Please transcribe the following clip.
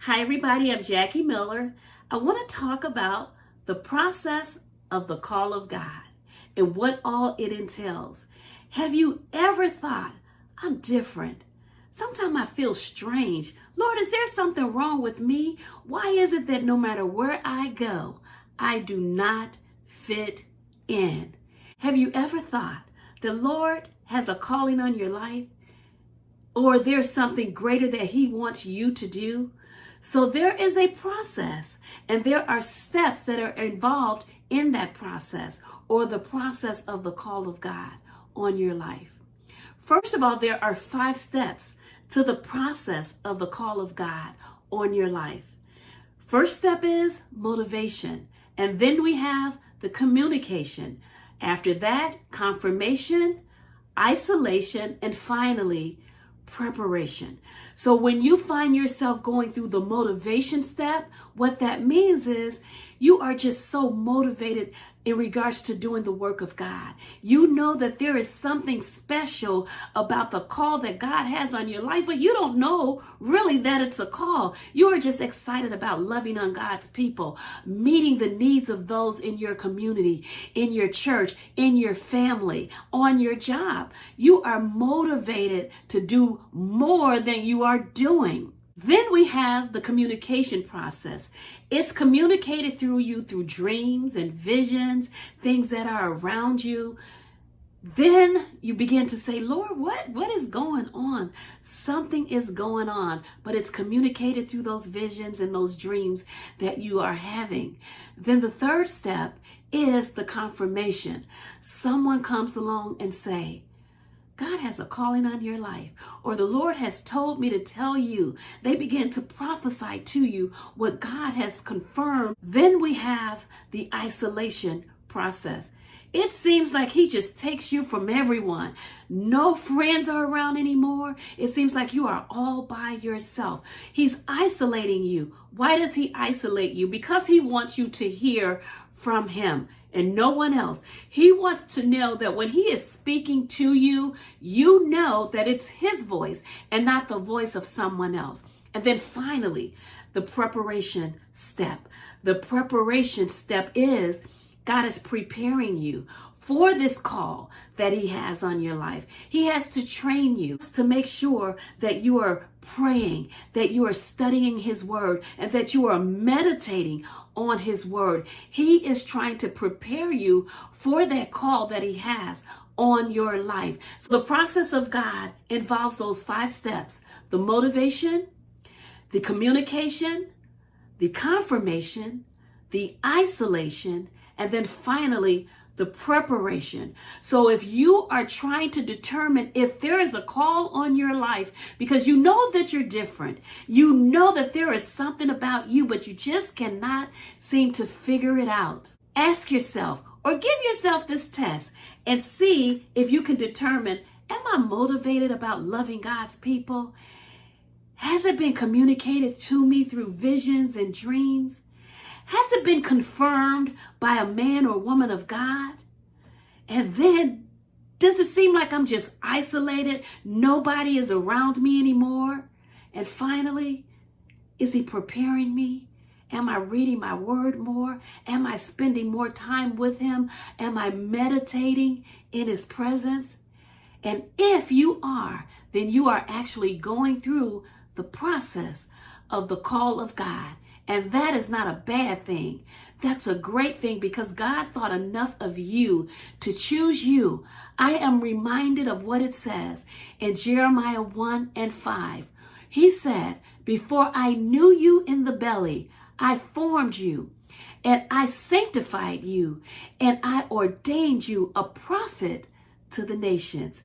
Hi, everybody. I'm Jackie Miller. I want to talk about the process of the call of God and what all it entails. Have you ever thought, I'm different? Sometimes I feel strange. Lord, is there something wrong with me? Why is it that no matter where I go, I do not fit in? Have you ever thought the Lord has a calling on your life? Or there's something greater that he wants you to do? So there is a process, and there are steps that are involved in that process, or the process of the call of God on your life. First of all, there are 5 steps to the process of the call of God on your life. First step is motivation, and then we have the communication. After that, confirmation, isolation, and finally, preparation. So when you find yourself going through the motivation step, what that means is you are just so motivated in regards to doing the work of God. You know that there is something special about the call that God has on your life, but you don't know really that it's a call. You are just excited about loving on God's people, meeting the needs of those in your community, in your church, in your family, on your job. You are motivated to do more than you are doing. Then we have the communication process. It's communicated through you through dreams and visions, things that are around you. Then you begin to say, Lord, what is going on? Something is going on, but it's communicated through those visions and those dreams that you are having. Then the third step is the confirmation. Someone comes along and say, God has a calling on your life, or the Lord has told me to tell you. They begin to prophesy to you what God has confirmed. Then we have the isolation process. It seems like he just takes you from everyone. No friends are around anymore. It seems like you are all by yourself. He's isolating you. Why does he isolate you? Because he wants you to hear from him and no one else. He wants to know that when he is speaking to you, you know that it's his voice and not the voice of someone else. And then finally, the preparation step. The preparation step is God is preparing you for this call that he has on your life. He has to train you to make sure that you are praying, that you are studying his word, and that you are meditating on his word. He is trying to prepare you for that call that he has on your life. So the process of God involves those 5 steps: the motivation, the communication, the confirmation, the isolation, and then finally, the preparation. So if you are trying to determine if there is a call on your life, because you know that you're different, you know that there is something about you, but you just cannot seem to figure it out, ask yourself or give yourself this test and see if you can determine, am I motivated about loving God's people? Has it been communicated to me through visions and dreams? Has it been confirmed by a man or woman of God? And then, does it seem like I'm just isolated? Nobody is around me anymore? And finally, is he preparing me? Am I reading my word more? Am I spending more time with him? Am I meditating in his presence? And if you are, then you are actually going through the process of the call of God. And that is not a bad thing. That's a great thing because God thought enough of you to choose you. I am reminded of what it says in Jeremiah 1:5. He said, before I knew you in the belly, I formed you, and I sanctified you, and I ordained you a prophet to the nations.